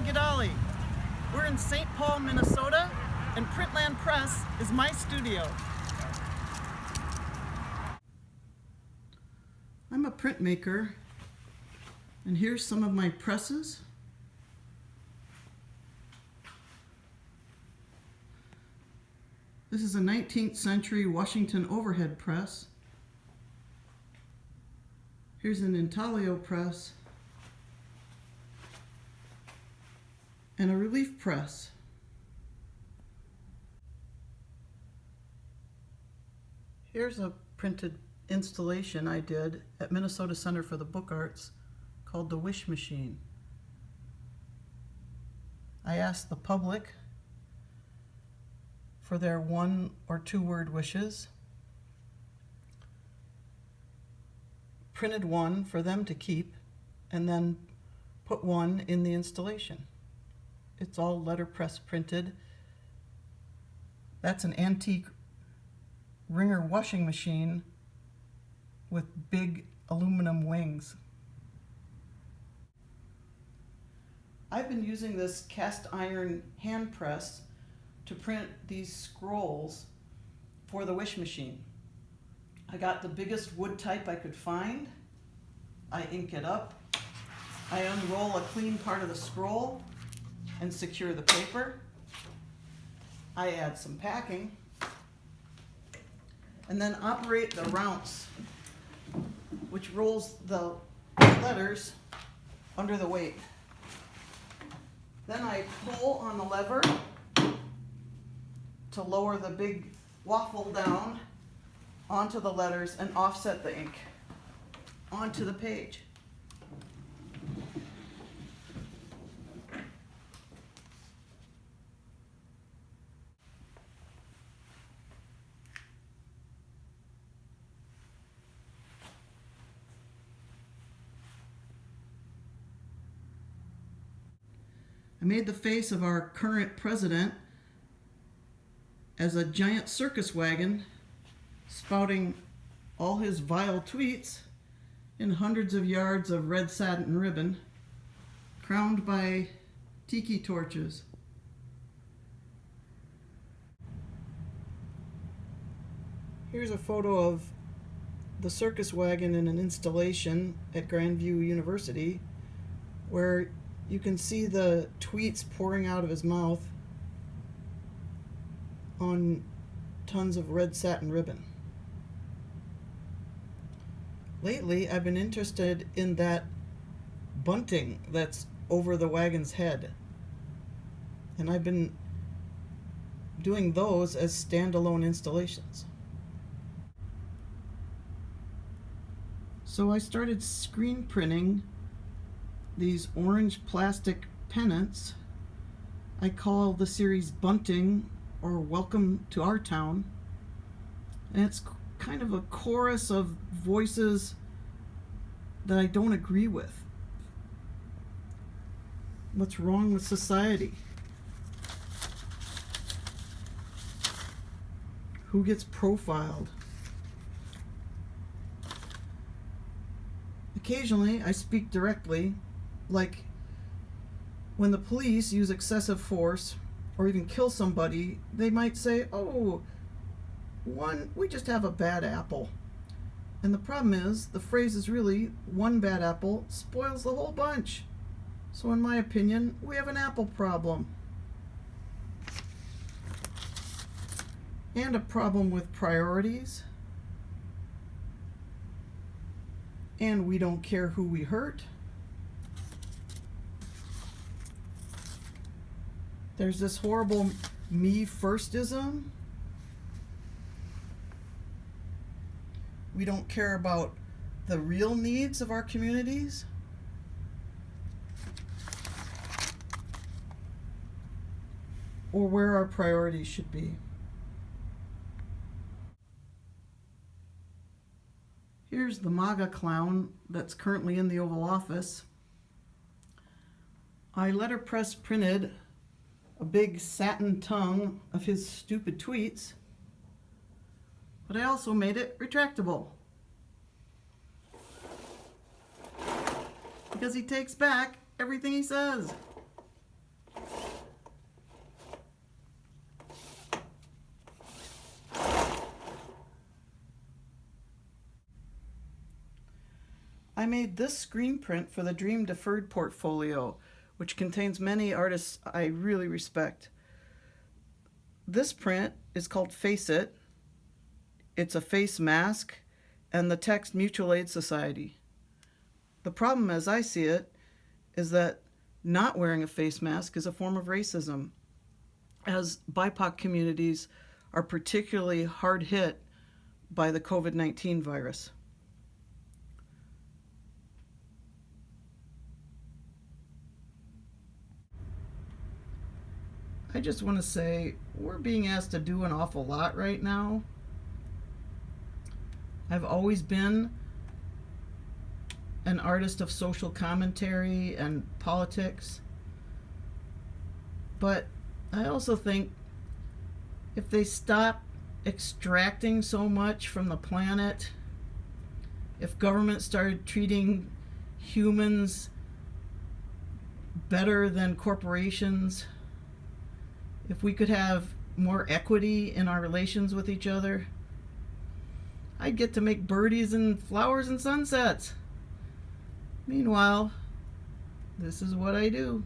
Godollei. We're in St. Paul, Minnesota, and Printland Press is my studio. I'm a printmaker, and here's some of my presses. This is a 19th century Washington overhead press. Here's an intaglio press and a relief press. Here's a printed installation I did at Minnesota Center for the Book Arts called The Wish Machine. I asked the public for their 1 or 2 word wishes, printed one for them to keep, and then put one in the installation. It's all letterpress printed. That's an antique wringer washing machine with big aluminum wings. I've been using this cast iron hand press to print these scrolls for the Wish Machine. I got the biggest wood type I could find. I ink it up. I unroll a clean part of the scroll and secure the paper. I add some packing and then operate the rounce, which rolls the letters under the weight. Then I pull on the lever to lower the big waffle down onto the letters and offset the ink onto the page. I made the face of our current president as a giant circus wagon spouting all his vile tweets in hundreds of yards of red satin ribbon, crowned by tiki torches. Here's a photo of the circus wagon in an installation at Grandview University, where you can see the tweets pouring out of his mouth on tons of red satin ribbon. Lately, I've been interested in that bunting that's over the wagon's head, and I've been doing those as standalone installations. So I started screen printing these orange plastic pennants. I call the series Bunting, or Welcome to Our Town, and it's kind of a chorus of voices that I don't agree with. What's wrong with society? Who gets profiled? Occasionally I speak directly, like when the police use excessive force or even kill somebody, they might say, oh, we just have a bad apple. And the problem is, the phrase is really, one bad apple spoils the whole bunch. So in my opinion, we have an apple problem. And a problem with priorities. And we don't care who we hurt. There's this horrible me firstism. We don't care about the real needs of our communities. Or where our priorities should be. Here's the MAGA clown that's currently in the Oval Office. I letterpress printed a big satin tongue of his stupid tweets, but I also made it retractable, because he takes back everything he says. I made this screen print for the Dream Deferred portfolio, which contains many artists I really respect. This print is called Face It. It's a face mask, and the text Mutual Aid Society. The problem, as I see it, is that not wearing a face mask is a form of racism, as BIPOC communities are particularly hard hit by the COVID-19 virus. I just want to say we're being asked to do an awful lot right now. I've always been an artist of social commentary and politics, but I also think if they stop extracting so much from the planet, if government started treating humans better than corporations, if we could have more equity in our relations with each other, I'd get to make birdies and flowers and sunsets. Meanwhile, this is what I do.